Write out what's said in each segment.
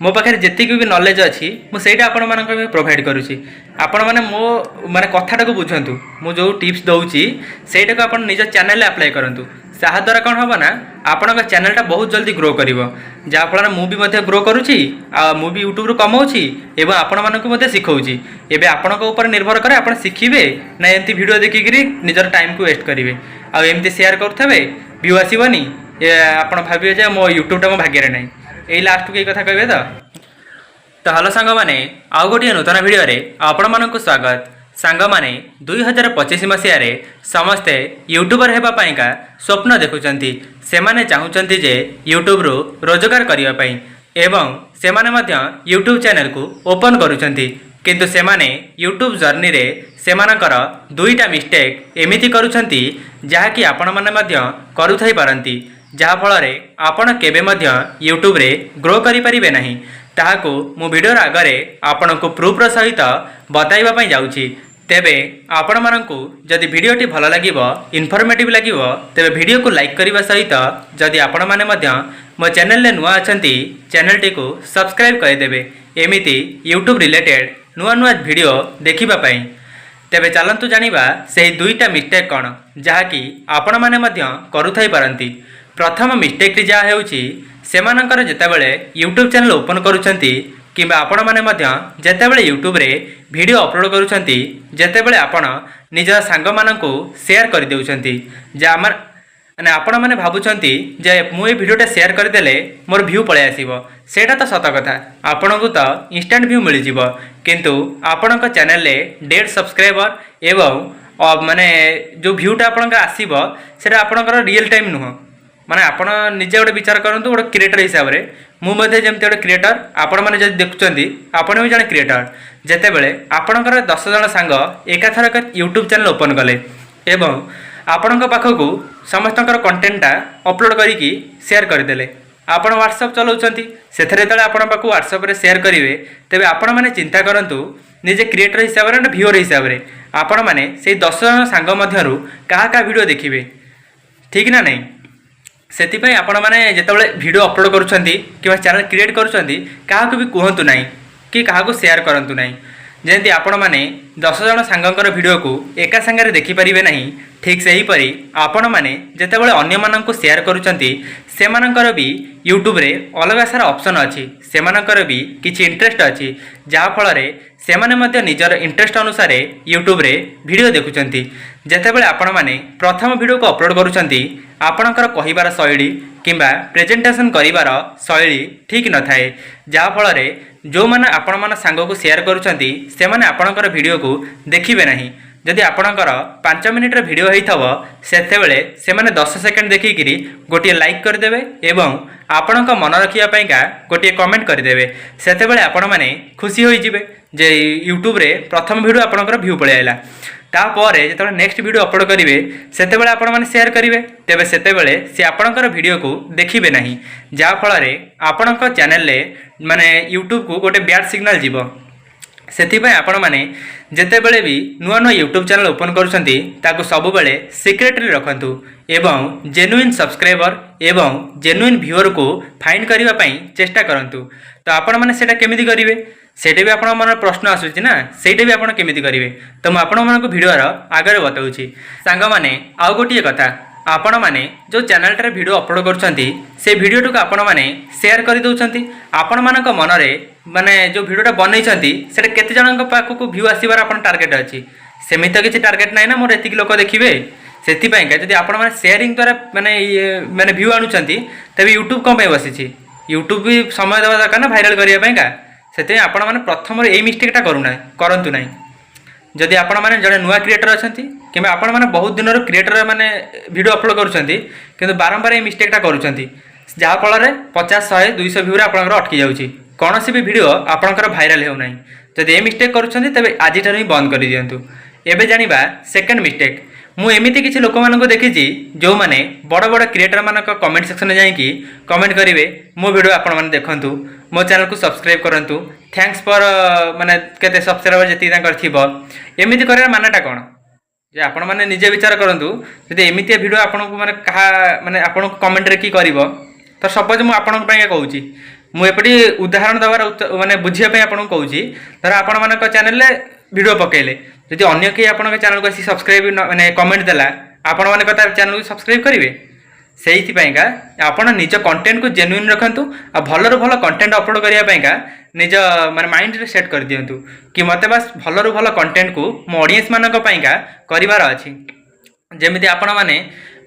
मो पाखे जी भी नॉलेज अच्छी मुझे आपण मान प्रोवाइड करुँची आपण मैंने मो माने कथाटा को बुझंतु मु जो टिप्स दौची सेटा को आपण निज चैनल अप्लाई करूँ द्वारा कौन हम ना आपण चैनलटा बहुत जल्दी ग्रो कर जहाँफल मुझे ग्रो करुँची मु भी यूट्यूब कमाऊँगी एवं आपण मानक शिखाऊँगी एवं आपण निर्भर करे आप शिखे ना एमती वीडियो देखिकी निजर टाइम को वेस्ट करेंगे आमती सेयार करुवे व्यू आसबनी आप भावे जे मो यूट्यूबटा मो भाग्य ना यही लास्ट को कथा कहे तो हेलो सांग मैंने आउ गोटे नूतन वीडियो आपण मानक स्वागत सांग मैंने 2025 मसीह समस्ते यूट्यूबर होगापाईका स्वप्न देखुंट से माने चाहूँगी जे यूट्यूब रु रोजगार करने एवं से माने यूट्यूब चैनल को ओपन करुँच किंतु से माने यूट्यूब जर्नी रे से मानकर दुईटा मिस्टेक एमिति करुँच जहाँकि आपण मैंने करुथाई पारती जहाँफल आपण केबे यूट्यूब रे ग्रो करें ना ताहाको मु वीडियो आगे आपण को प्रूफ्र सहित बताइबा जाऊँगी तेबे आपण मानकु जदि वीडियोटी भल लगे इनफॉर्मेटिव लगे तेबे वीडियो को लाइक करने सहित जदि आपण माने मो चैनल रे नुआ अछंती चैनलटी को सब्सक्राइब करदेवे एमिति यूट्यूब रिलेटेड नुआ नुआ वीडियो देखिबा पई तेबे चलंतु जानिबा से दुईटा मिस्टेक कौन जहाँकि आपण माने करुथाई पारंती। प्रथम मिस्टेक जहाँ हेउची सेमानंकर जेतेबेले यूट्यूब चैनल ओपन करुछंती किंबा आपण माने जेतेबेले यूट्यूब रे वीडियो अपलोड करुछंती जेतेबेले आपण निज सांग मानकु शेयर कर देउछंती जे माने आपण माने भाबुछंती जे मु ए वीडियोटा शेयर करदेले मोर व्यू पळे आसीबो सेटा तो सत कथा आपनकु तो इंस्टेंट व्यू मिल जिवो किंतु आपनक चैनल रे 1.5 सब्सक्राइबर एवं माने जो व्यूटा आपनक आसीबो सेटा आपनकर रियल टाइम नुह माने आपण निजे गोटे विचार करूँ गोटे क्रिएटर हिसाब से मुझे जमी गोटे क्रिएटर आपण मैंने जब देखुं आपण भी जड़े क्रिएटर जितेबले आपणकर 10 जन सांग एकाथरक यूट्यूब चैनल ओपन कले एवं आपण पाखक समस्त कंटेंटा अपलोड करके शेयर करदे आपण व्हाट्सएप चलाउछंती सेथरे तळे आपण पाखु व्हाट्सएप रे शेयर करिवे तेबे आपण माने चिंता करंतु निजे क्रिएटर हिसाब रे व्यूअर हिसाब रे आपण माने से 10 जन सांग मध्यरु काहा वीडियो देखिवे ठीक ना नहीं से आपण मैंने जितेबाला वीडियो अपलोड करुँच कि चैनल क्रिएट करुँच क्या भी कहतु ना कि क्या शेयर करूँ ना जमी आपण मैंने 10 जन सांगर वीडियो को एका सांगे देखिपारे ना ठीक से हीपरी आपण मैंने जितेबाला अन्य मानक शेयर करुँच से भी यूट्यूब रे अलग सारा ऑप्शन अच्छी से भी किसी इंटरेस्ट अच्छी जहाँफल से माने निजर इंटरेस्ट अनुसार यूट्यूब रे वीडियो देखुंट जितेबाला आपण मैंने प्रथम वीडियो को अपलोड करुँच आपणकर कहिबार शैली किंबा प्रेजेंटेशन करिवार शैली ठीक न थाए जहाँफल जो मैंने आपण मान सांग को शेयर करुँच से माने आपणकर वीडियो को देखिबे नहीं जदि आपणकर 5 मिनिट वीडियो होइथबो सेतेबेले से माने 10 सेकंड देखिकी गोटे लाइक करदेवे एवं आपणक मन रखिया पाइका गोटे कमेंट करदेवे सेतेबेले आपण माने खुशी होई जिवे जे यूट्यूब रे प्रथम वीडियो आपणकर व्यू पळे आइला तापर जो नेक्स्ट वीडियो अपलोड करेंगे से आपण मैंने शेयर करेंगे तेरे से आपणकर वीडियो को देखिए ना जहाँफल आपण चैनल माने यूट्यूब को गोटे बैड सिग्नल जीव से आपण मैंने जितेबले भी नुआ नुआ यूट्यूब चैनल ओपन करुँच सबु बेले सिक्रेटली रखंतु एवं जेन्युइन सब्सक्राइबर एवं जेन्युइन व्यूअर को फाइंड करने चेष्टा करंतु तो आपण मैंने सेटा केमिति करिवे सेटा भी आपण मन प्रश्न आसूची ना सेटा भी आपण केमिति करिवे तो आपण मन को वीडियो आगे बताऊँगी सांग माने आउ गोटे कथा आपण माने जो चैनल वीडियो अपलोड करुँच से वीडियो को आपण माने शेयर कर दउछंती आपण मानक मन रे माने जो वीडियोटा बनैछंती सेटा केते जनक पाखक व्यू आसीबार आपण टार्गेट अछि सेमित किछि टार्गेट नै ना मोर एतिक लोक देखिबे सेतिपाइका जदि आपण माने शेयरिंग द्वारा माने माने व्यू आणुछंती तबे यूट्यूब कम पे बसिछि यूट्यूब भी समय देवा दरकार ना भाइराल करिया पाइका सेते आपण माने प्रथम ए मिस्टेकटा करंतु नै जदि आपण माने जड़े नुआ क्रिएटर अछंती किंबा आपण माने बहुत दिन क्रिएटर माने वीडियो अपलोड करुछंती किंतु बारंबार ए मिस्टेकटा करुछंती जहाँफल 50 100 200 व्यू आपंकर अटकी जाऊँगी कौन भी वीडियो आपंकर भाइराल हो ना जब ये मिस्टेक करुँच तेज आज ही बंद कर दिंतु एवं जाना सेकेंड मिस्टेक मुझे किसी लोक मान देखी जो मैंने बड़ बड़ क्रिएटर मान कमेंट सेक्शन जाकि कमेंट करेंगे मो वीडियो आपण मैंने देखूँ मो चैनल को सब्सक्राइब करूँ थैंक्स फॉर माने केते सब्सक्राइबर जी एमती कर मानेटा कौन जे आपण मैंने निजे विचार करूँ जब एमती वीडियो आपन को माने कहा माने आपन कमेंट रे की करिवो तो सपोज मुझे कहूँ मुझे उदाहरण दबार माने बुझापी आपको कौच धर आपण मान चैनल वीडियो पकेले जदि अन्य किए आप चैनल को आसी सब्सक्राइब माने कमेंट देला आपण मान चैनल को सब्सक्राइब करेंगे से आप निज कंटेंट को जेन्युइन रखु आ भल भल कंटेंट अपलोड करने निज माने माइंड रे सेट कर दिंतु कि मत बस भल भल कंटेंट को मो ऑडियंस मानक करार अच्छी जमी आपण मैंने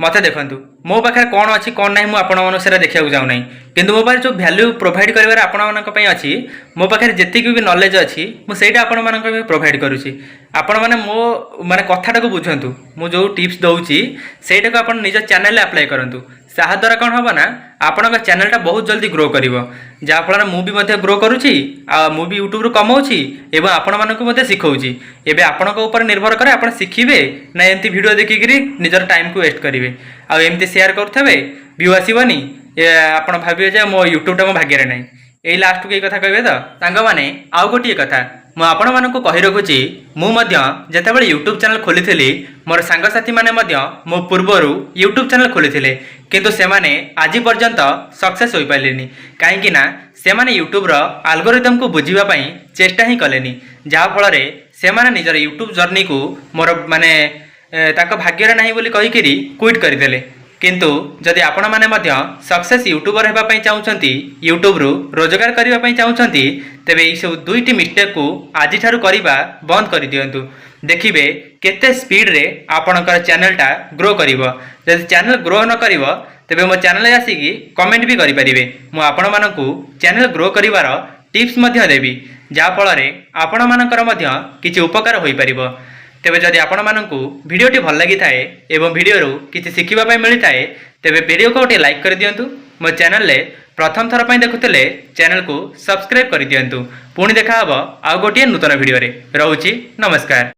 मत देखु मो पाखे कौन अच्छी कौन ना मुझे देखा चाहूना कि मो पाखे जो वैल्यू प्रोवाइड कर अच्छी मो पाखे जी भी नॉलेज अच्छी मुझे आपण प्रोवाइड करुँची आपण मैंने मो माने कथाटा को बुझंतु मु जो टिप्स दौची सेटा को आपण निज चैनल अप्लाई करंतु द्वारा कौन हम ना आपण चैनलटा बहुत जल्दी ग्रो कर जहाँफल मुझे ग्रो करुँची मुझे यूट्यूब कमाऊँगी एवं आपण मानक शिखाऊँगी एवं आपण निर्भर करे आप शिखिबे ना एमती वीडियो देखिकी निजर टाइम को वेस्ट करेंगे आमती सेयार करुवे व्यू आसबनी आप भावे जे मो यूट्यूबटा मो भाग्य ना यही लास्ट को कथा कहे तो सांग मैंने आउ गोटे कथा मु आपण मानक कहि रखुची जितेबाला यूट्यूब चैनल खोली मोर सांगसाथी माने मो पूर्वर यूट्यूब चैनल खोली किंतु से माने आज पर्यंत सक्सेस हो पारे कहीं से माने यूट्यूब एल्गोरिथम को बुझापी चेष्टा ही कलेनी जहाँफल से माने निजर यूट्यूब जर्नी को मोर माने भाग्य ना बोली कहीकि क्विट करदे किंतु जदि आपण माने सक्सेस यूट्यूबर होगापी चाहूँगी यूट्यूब रोजगार करने चाहूँगी तेरे ये सब दुईटी मिस्टेक को आज करवा बंद कर दिंतु देखिए केते स्पीड रे आपणकर चैनलटा ग्रो करिवो जदि चैनल ग्रो न करिवो तेबे मो चैनल आसिकी कमेंट भी करें मु आपण मानकु चैनल ग्रो करिवार टिप्स मध्य देवी जहाँफल आपण मानकर किछि उपकार होई परिबो तेबे जदि आपण मानकु वीडियोटी भल लगी थाए एवं वीडियो किछि शिखिबा पई मिलि थाए तेबे वीडियो को गोटे लाइक कर दियंतु मो चैनल ले प्रथम थर पई देखुतले चैनल को सब्सक्राइब कर दियंतु पुणी देखा हबो आ गोटे नूतन वीडियो रे रहउची नमस्कार।